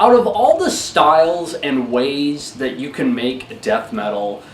Out of all the styles and ways that you can make death metal,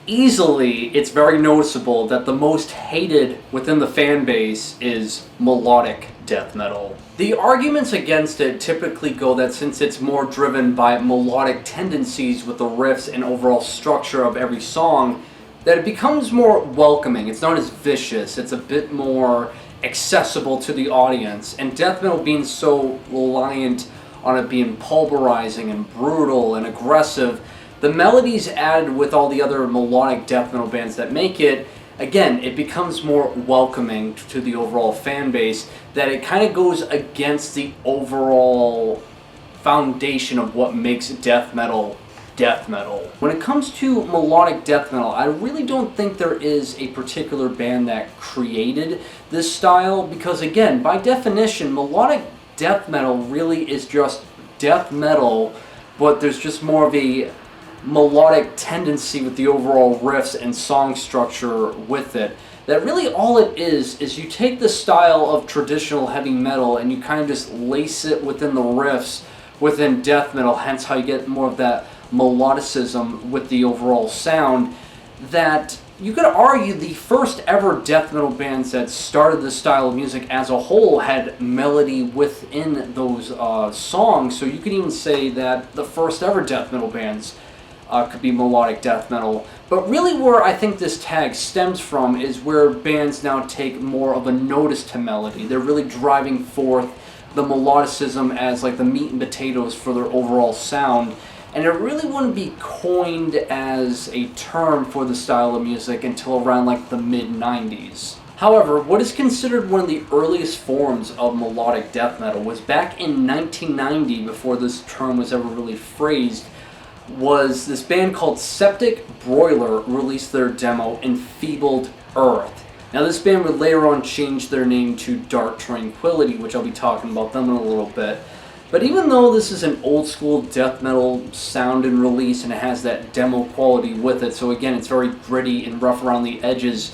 easily it's very noticeable that the most hated within the fan base is melodic death metal. The arguments against it typically go that since it's more driven by melodic tendencies with the riffs and overall structure of every song, that it becomes more welcoming. It's not as vicious, it's a bit more accessible to the audience. And death metal being so reliant on it being pulverizing and brutal and aggressive, the melodies added with all the other melodic death metal bands that make it, again, it becomes more welcoming to the overall fan base, that it kind of goes against the overall foundation of what makes death metal death metal. When it comes to melodic death metal, I really don't think there is a particular band that created this style, because again, by definition, melodic death metal really is just death metal, but there's just more of a melodic tendency with the overall riffs and song structure with it. That really all it is you take the style of traditional heavy metal and you kind of just lace it within the riffs within death metal, hence how you get more of that melodicism with the overall sound. That you could argue the first ever death metal bands that started this style of music as a whole had melody within those songs, so you could even say that the first ever death metal bands could be melodic death metal. But really where I think this tag stems from is where bands now take more of a notice to melody. They're really driving forth the melodicism as like the meat and potatoes for their overall sound. And it really wouldn't be coined as a term for the style of music until around like the mid-90s. However, what is considered one of the earliest forms of melodic death metal was back in 1990, before this term was ever really phrased, was this band called Septic Brood released their demo Enfeebled Earth. Now this band would later on change their name to Dark Tranquility, which I'll be talking about them in a little bit. But even though this is an old school death metal sound and release and it has that demo quality with it, so again it's very gritty and rough around the edges,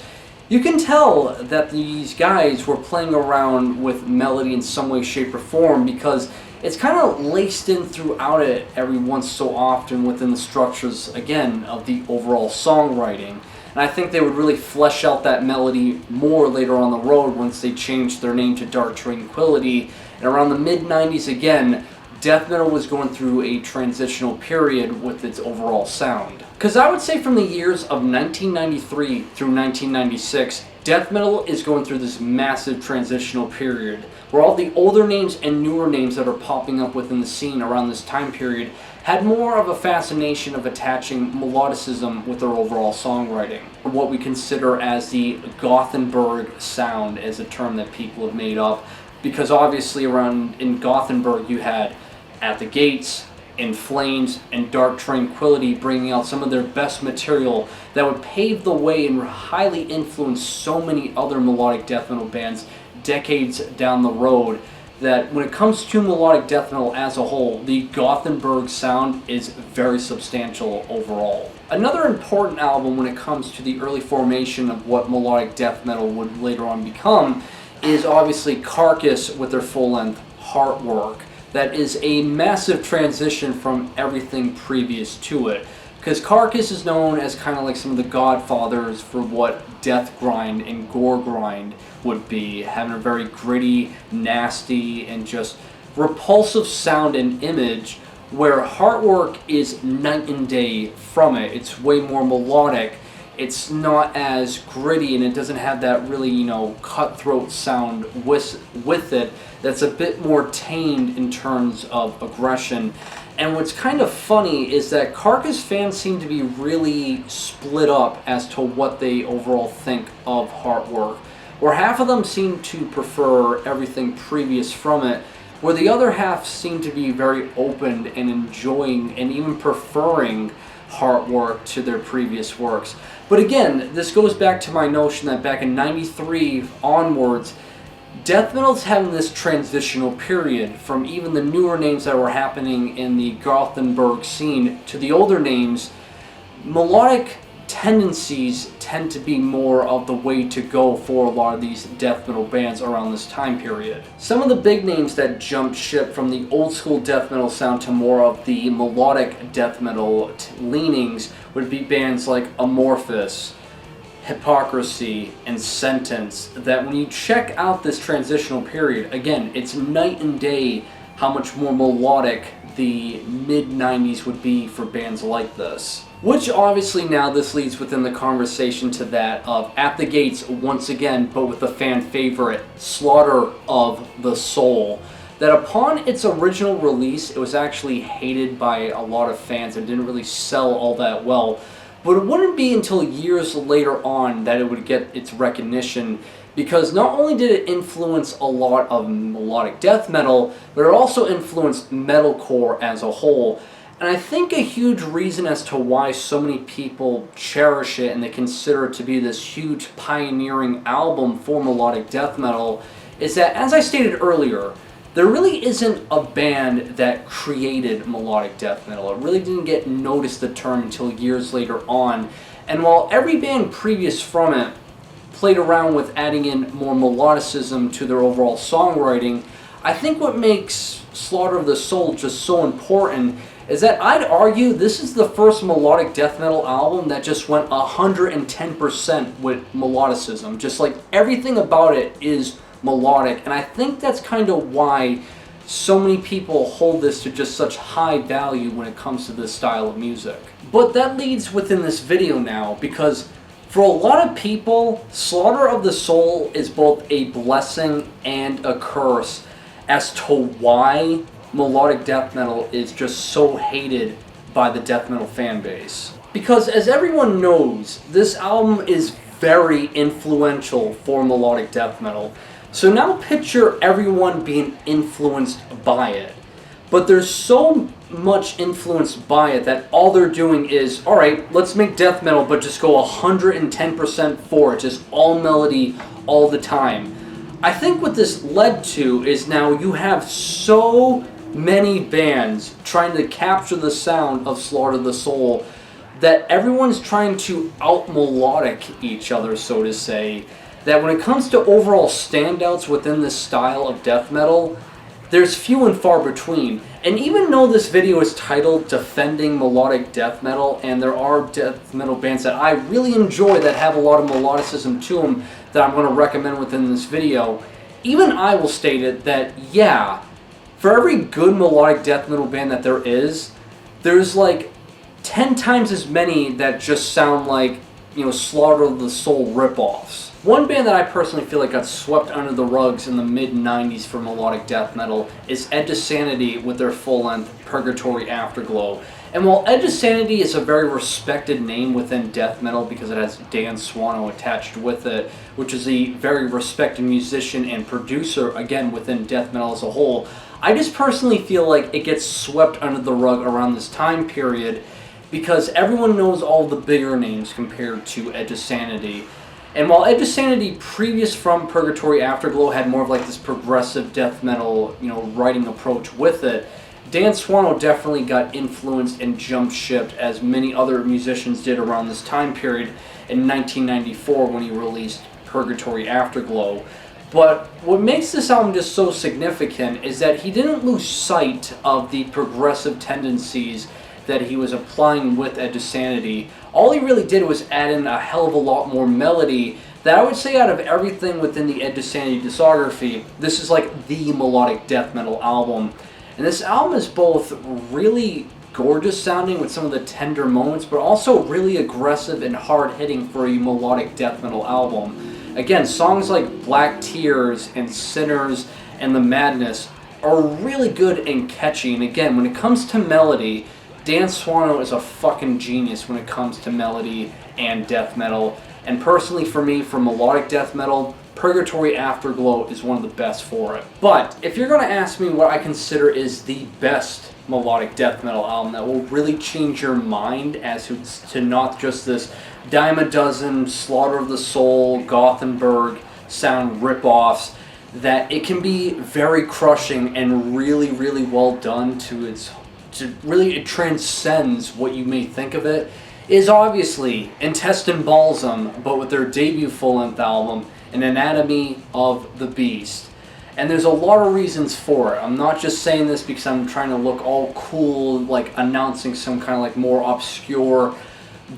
you can tell that these guys were playing around with melody in some way, shape, or form, because it's kind of laced in throughout it every once so often within the structures, again, of the overall songwriting. And I think they would really flesh out that melody more later on the road once they changed their name to Dark Tranquility. And around the mid-90s again, death metal was going through a transitional period with its overall sound. Because I would say from the years of 1993 through 1996, death metal is going through this massive transitional period where all the older names and newer names that are popping up within the scene around this time period had more of a fascination of attaching melodicism with their overall songwriting. What we consider as the Gothenburg sound is a term that people have made up, because obviously around in Gothenburg you had At the Gates, In Flames, and Dark Tranquility bringing out some of their best material that would pave the way and highly influence so many other melodic death metal bands decades down the road. That when it comes to melodic death metal as a whole, the Gothenburg sound is very substantial overall. Another important album when it comes to the early formation of what melodic death metal would later on become is obviously Carcass with their full-length Heartwork. That is a massive transition from everything previous to it, because Carcass is known as kind of like some of the godfathers for what death grind and gore grind would be, having a very gritty, nasty, and just repulsive sound and image, where Heartwork is night and day from it. It's way more melodic. It's not as gritty, and it doesn't have that really, cutthroat sound with it. That's a bit more tamed in terms of aggression. And what's kind of funny is that Carcass fans seem to be really split up as to what they overall think of Heartwork, where half of them seem to prefer everything previous from it, where the other half seem to be very open and enjoying and even preferring Heartwork to their previous works. But again, this goes back to my notion that back in 93 onwards, death metal's having this transitional period from even the newer names that were happening in the Gothenburg scene to the older names. Melodic tendencies tend to be more of the way to go for a lot of these death metal bands around this time period. Some of the big names that jumped ship from the old school death metal sound to more of the melodic death metal leanings would be bands like Amorphous, Hypocrisy, and Sentence, that when you check out this transitional period, again, it's night and day how much more melodic the mid-90s would be for bands like this. Which obviously now this leads within the conversation to that of At the Gates once again, but with the fan favorite, Slaughter of the Soul. That upon its original release, it was actually hated by a lot of fans and didn't really sell all that well. But it wouldn't be until years later on that it would get its recognition, because not only did it influence a lot of melodic death metal, but it also influenced metalcore as a whole. And I think a huge reason as to why so many people cherish it and they consider it to be this huge pioneering album for melodic death metal is that, as I stated earlier, there really isn't a band that created melodic death metal. It really didn't get noticed, the term, until years later on. And while every band previous from it played around with adding in more melodicism to their overall songwriting, I think what makes Slaughter of the Soul just so important is that I'd argue this is the first melodic death metal album that just went 110% with melodicism. Just like everything about it is melodic, and I think that's kind of why so many people hold this to just such high value when it comes to this style of music. But that leads within this video now, because for a lot of people, Slaughter of the Soul is both a blessing and a curse as to why melodic death metal is just so hated by the death metal fan base. Because as everyone knows, this album is very influential for melodic death metal. So now picture everyone being influenced by it. But there's so much influenced by it that all they're doing is, alright, let's make death metal, but just go 110% for it, just all melody all the time. I think what this led to is now you have so many bands trying to capture the sound of Slaughter of the Soul that everyone's trying to out-melodic each other, so to say, that when it comes to overall standouts within this style of death metal, there's few and far between. And even though this video is titled Defending Melodic Death Metal, and there are death metal bands that I really enjoy that have a lot of melodicism to them that I'm going to recommend within this video, even I will state it that, yeah, for every good melodic death metal band that there is, there's like 10 times as many that just sound like, you know, Slaughter of the Soul ripoffs. One band that I personally feel like got swept under the rugs in the mid-90s for melodic death metal is Edge of Sanity with their full-length Purgatory Afterglow. And while Edge of Sanity is a very respected name within death metal because it has Dan Swano attached with it, which is a very respected musician and producer, again, within death metal as a whole, I just personally feel like it gets swept under the rug around this time period because everyone knows all the bigger names compared to Edge of Sanity. And while Edge of Sanity, previous from Purgatory Afterglow, had more of like this progressive death metal, you know, writing approach with it, Dan Swano definitely got influenced and jump shipped, as many other musicians did around this time period in 1994 when he released Purgatory Afterglow. But what makes this album just so significant is that he didn't lose sight of the progressive tendencies that he was applying with Edge of Sanity. All he really did was add in a hell of a lot more melody that I would say out of everything within the Edge of Sanity discography, this is like the melodic death metal album. And this album is both really gorgeous sounding with some of the tender moments, but also really aggressive and hard hitting for a melodic death metal album. Again, songs like Black Tears and Sinners and The Madness are really good and catchy. And again, when it comes to melody, Dan Swano is a fucking genius when it comes to melody and death metal. And personally for me, for melodic death metal, Purgatory Afterglow is one of the best for it. But if you're going to ask me what I consider is the best melodic death metal album that will really change your mind as to not just this dime a dozen Slaughter of the Soul, Gothenburg sound ripoffs, that it can be very crushing and really, really well done to really it transcends what you may think of it, is obviously Intestine Balsam, but with their debut full-length album, An Anatomy of the Beast. And there's a lot of reasons for it. I'm not just saying this because I'm trying to look all cool, like announcing some kind of like more obscure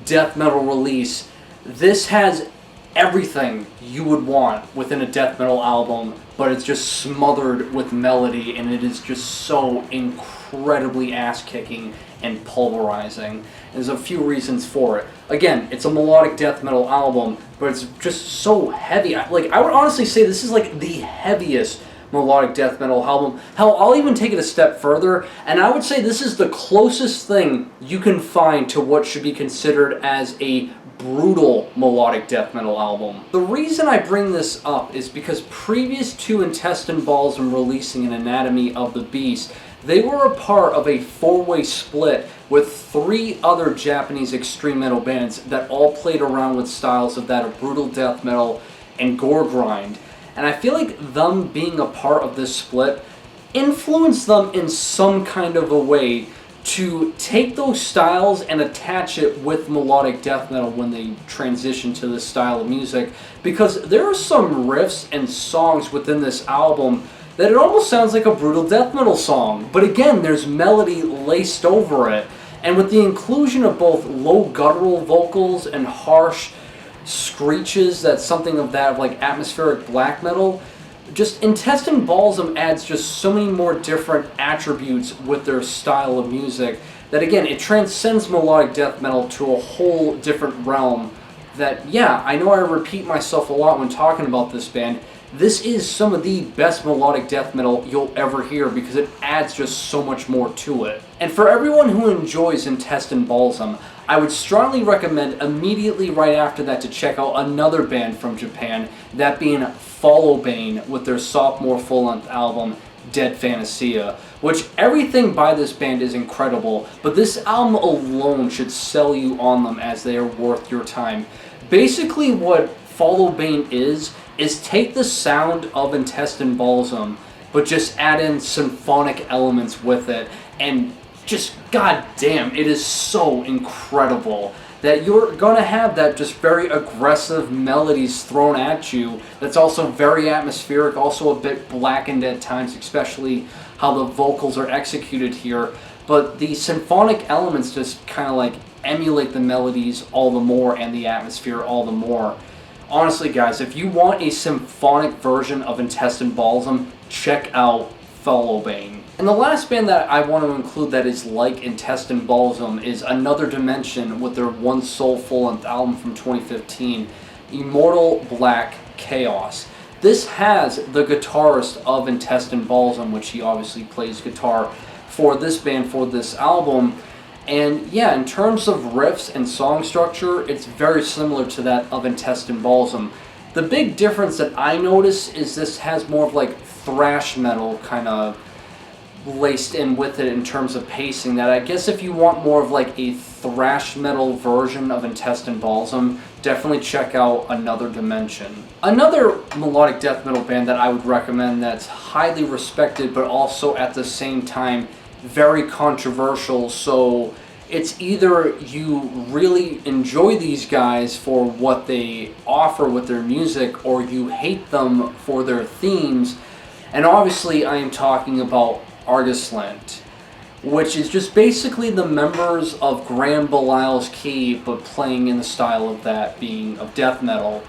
death metal release. This has everything you would want within a death metal album, but it's just smothered with melody, and it is just so incredibly ass-kicking and pulverizing. There's a few reasons for it. Again, it's a melodic death metal album, but it's just so heavy. I would honestly say this is like the heaviest melodic death metal album. Hell, I'll even take it a step further, and I would say this is the closest thing you can find to what should be considered as a brutal melodic death metal album. The reason I bring this up is because previous to Intestine Balsam releasing An Anatomy of the Beast, they were a part of a four-way split with 3 other Japanese extreme metal bands that all played around with styles of that of brutal death metal and gore grind. And I feel like them being a part of this split influenced them in some kind of a way to take those styles and attach it with melodic death metal when they transition to this style of music, because there are some riffs and songs within this album that it almost sounds like a brutal death metal song, but again, there's melody laced over it, and with the inclusion of both low guttural vocals and harsh screeches, that's something of that of like atmospheric black metal. Just Intestine Balsam adds just so many more different attributes with their style of music that, again, it transcends melodic death metal to a whole different realm that, yeah, I know I repeat myself a lot when talking about this band. This is some of the best melodic death metal you'll ever hear because it adds just so much more to it. And for everyone who enjoys Intestine Balsam, I would strongly recommend immediately right after that to check out another band from Japan, that being Followbane with their sophomore full-length album, Dead Fantasia, which everything by this band is incredible, but this album alone should sell you on them as they are worth your time. Basically what Followbane is take the sound of Intestine Balsam, but just add in symphonic elements with it, and just goddamn, it is so incredible that you're gonna have that just very aggressive melodies thrown at you that's also very atmospheric, also a bit blackened at times, especially how the vocals are executed here, but the symphonic elements just kind of like emulate the melodies all the more and the atmosphere all the more. Honestly guys, if you want a symphonic version of Intestine Balsam, check out Followbane. And the last band that I want to include that is like Intestine Balsam is Another Dimension with their One Soul full-length album from 2015, Immortal Black Chaos. This has the guitarist of Intestine Balsam, which he obviously plays guitar for this band for this album. And yeah, in terms of riffs and song structure, it's very similar to that of Intestine Balsam. The big difference that I notice is this has more of like thrash metal kind of laced in with it in terms of pacing, that I guess if you want more of like a thrash metal version of Intestine Balsam, definitely check out Another Dimension. Another melodic death metal band that I would recommend that's highly respected but also at the same time very controversial, so it's either you really enjoy these guys for what they offer with their music or you hate them for their themes, and obviously I am talking about Arghoslent, which is just basically the members of Grand Belial's Key, but playing in the style of that being of death metal.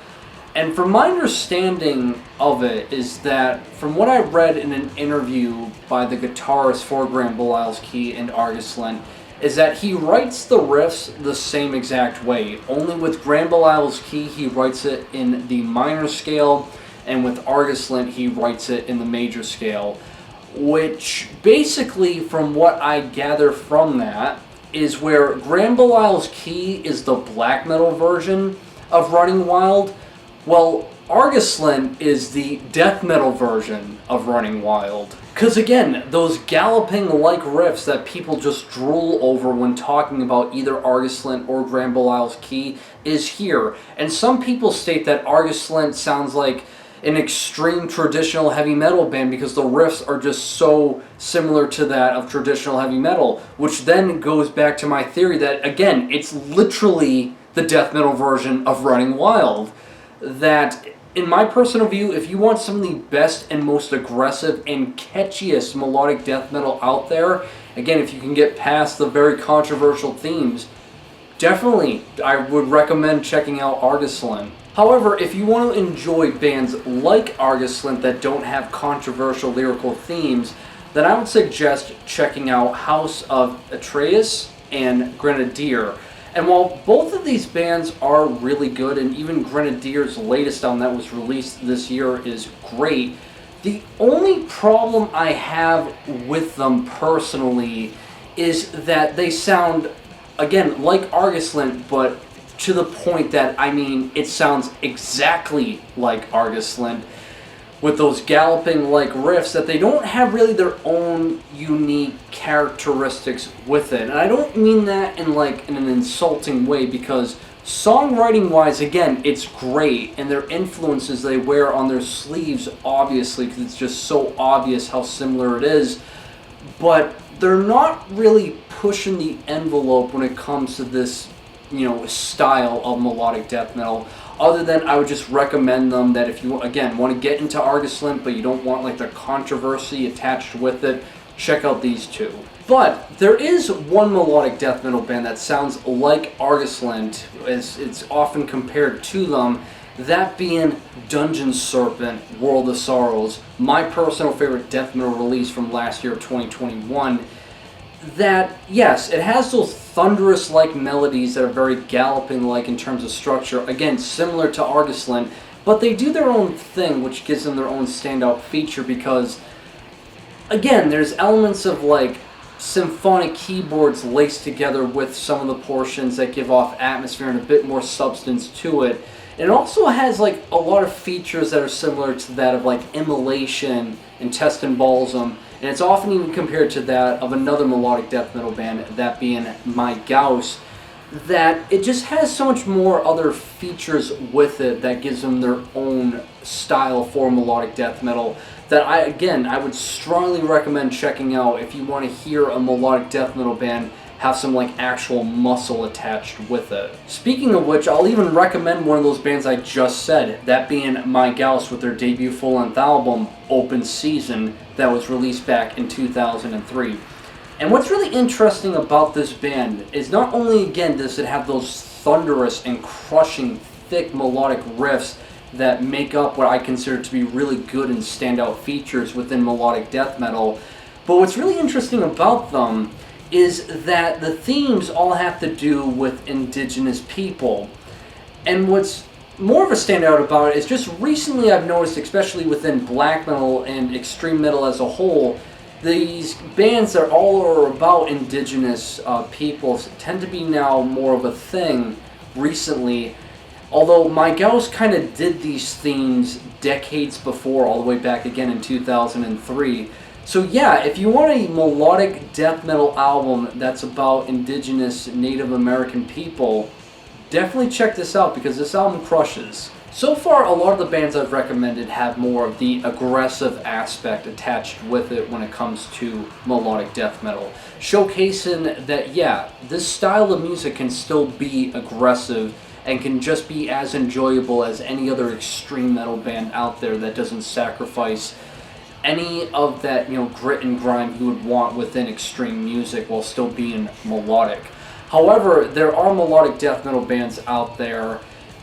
And from my understanding of it is that, from what I read in an interview by the guitarist for Grand Belial's Key and Arghoslent, is that he writes the riffs the same exact way. Only with Grand Belial's Key he writes it in the minor scale, and with Arghoslent he writes it in the major scale. Which basically, from what I gather from that, is where Grand Belial's Key is the black metal version of Running Wild. Well, Arghoslent is the death metal version of Running Wild. Because again, those galloping-like riffs that people just drool over when talking about either Arghoslent or Grand Belial's Key is here. And some people state that Arghoslent sounds like an extreme traditional heavy metal band because the riffs are just so similar to that of traditional heavy metal, which then goes back to my theory that, again, it's literally the death metal version of Running Wild. That, in my personal view, if you want some of the best and most aggressive and catchiest melodic death metal out there, again, if you can get past the very controversial themes, definitely I would recommend checking out Arghoslent. However, if you want to enjoy bands like Arghoslent that don't have controversial lyrical themes, then I would suggest checking out House of Atreus and Grenadier. And while both of these bands are really good, and even Grenadier's latest album that was released this year is great, the only problem I have with them personally is that they sound, again, like Arghoslent, but to the point that, I mean, it sounds exactly like Arghoslent, with those galloping-like riffs that they don't have really their own unique characteristics with it. And I don't mean that in an insulting way, because songwriting-wise, again, it's great, and their influences they wear on their sleeves, obviously, because it's just so obvious how similar it is, but they're not really pushing the envelope when it comes to this, style of melodic death metal. Other than I would just recommend them that if you, again, want to get into Arghoslent, but you don't want the controversy attached with it, check out these two. But there is one melodic death metal band that sounds like Arghoslent, as it's often compared to them, that being Dungeon Serpent, World of Sorrows, my personal favorite death metal release from last year of 2021. That, yes, it has those thunderous-like melodies that are very galloping-like in terms of structure, again, similar to Arghoslent, but they do their own thing, which gives them their own standout feature because, again, there's elements of, symphonic keyboards laced together with some of the portions that give off atmosphere and a bit more substance to it. And it also has, a lot of features that are similar to that of, Immolation, Intestine Balsam, and it's often even compared to that of another melodic death metal band, that being My Gauss, that it just has so much more other features with it that gives them their own style for melodic death metal that I would strongly recommend checking out if you want to hear a melodic death metal band have some actual muscle attached with it. Speaking of which, I'll even recommend one of those bands I just said, that being My Gauss with their debut full-length album, Open Season, that was released back in 2003. And what's really interesting about this band is not only, again, does it have those thunderous and crushing, thick melodic riffs that make up what I consider to be really good and standout features within melodic death metal, but what's really interesting about them is that the themes all have to do with indigenous people. And what's more of a standout about it is just recently I've noticed, especially within black metal and extreme metal as a whole, these bands that all are about indigenous peoples tend to be now more of a thing recently. Although My Gauss kind of did these themes decades before, all the way back again in 2003. So yeah, if you want a melodic death metal album that's about indigenous Native American people, definitely check this out because this album crushes. So far, a lot of the bands I've recommended have more of the aggressive aspect attached with it when it comes to melodic death metal, showcasing that, yeah, this style of music can still be aggressive and can just be as enjoyable as any other extreme metal band out there that doesn't sacrifice any of that, grit and grime you would want within extreme music while still being melodic. However, there are melodic death metal bands out there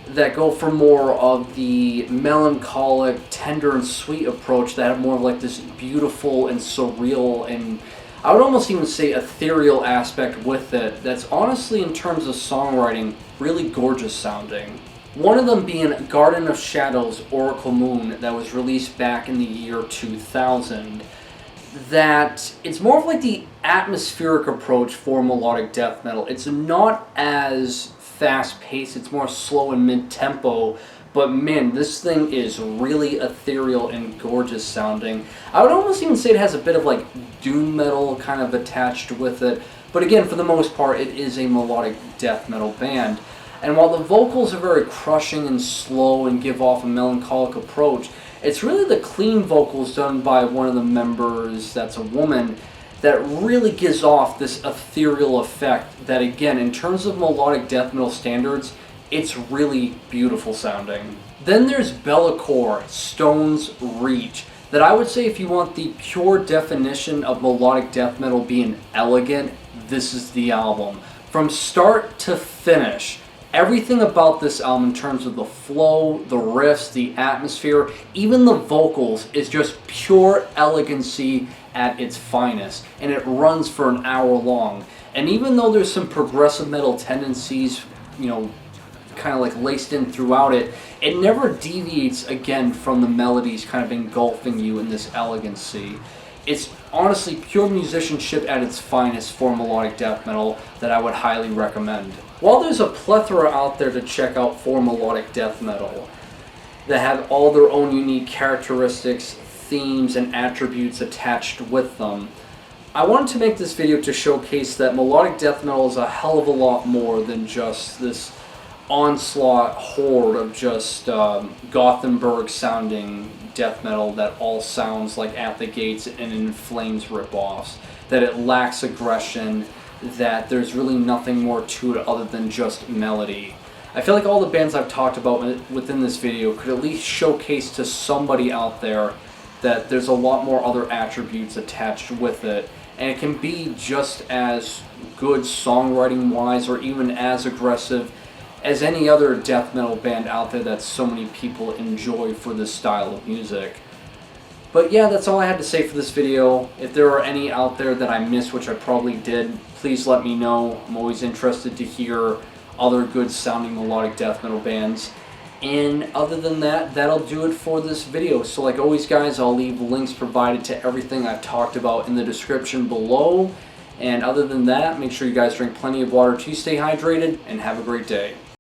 that go for more of the melancholic, tender and sweet approach that have more of this beautiful and surreal and I would almost even say ethereal aspect with it that's honestly, in terms of songwriting, really gorgeous sounding. One of them being Garden of Shadows, Oracle Moon, that was released back in the year 2000. That it's more of the atmospheric approach for melodic death metal. It's not as fast-paced, it's more slow and mid-tempo, but man, this thing is really ethereal and gorgeous sounding. I would almost even say it has a bit of doom metal kind of attached with it, but again, for the most part, it is a melodic death metal band. And while the vocals are very crushing and slow and give off a melancholic approach, It's really the clean vocals done by one of the members that's a woman that really gives off this ethereal effect that, again, in terms of melodic death metal standards, it's really beautiful sounding. Then there's Bellacore, Stone's Reach, that I would say if you want the pure definition of melodic death metal being elegant, this is the album. From start to finish, everything about this album in terms of the flow, the riffs, the atmosphere, even the vocals is just pure elegancy at its finest, and it runs for an hour long. And even though there's some progressive metal tendencies, you know, kind of like laced in throughout it, it never deviates again from the melodies kind of engulfing you in this elegancy. It's honestly pure musicianship at its finest for melodic death metal that I would highly recommend. While there's a plethora out there to check out for melodic death metal that have all their own unique characteristics, themes, and attributes attached with them, I wanted to make this video to showcase that melodic death metal is a hell of a lot more than just this onslaught horde of just Gothenburg sounding death metal that all sounds like At the Gates and In Flames ripoffs, that it lacks aggression, that there's really nothing more to it other than just melody. I feel like all the bands I've talked about within this video could at least showcase to somebody out there that there's a lot more other attributes attached with it, and it can be just as good songwriting wise or even as aggressive as any other death metal band out there that so many people enjoy for this style of music. But yeah, that's all I had to say for this video. If there are any out there that I missed, which I probably did, please let me know. I'm always interested to hear other good sounding melodic death metal bands. And other than that, that'll do it for this video. So like always guys, I'll leave links provided to everything I've talked about in the description below. And other than that, make sure you guys drink plenty of water to stay hydrated, and have a great day.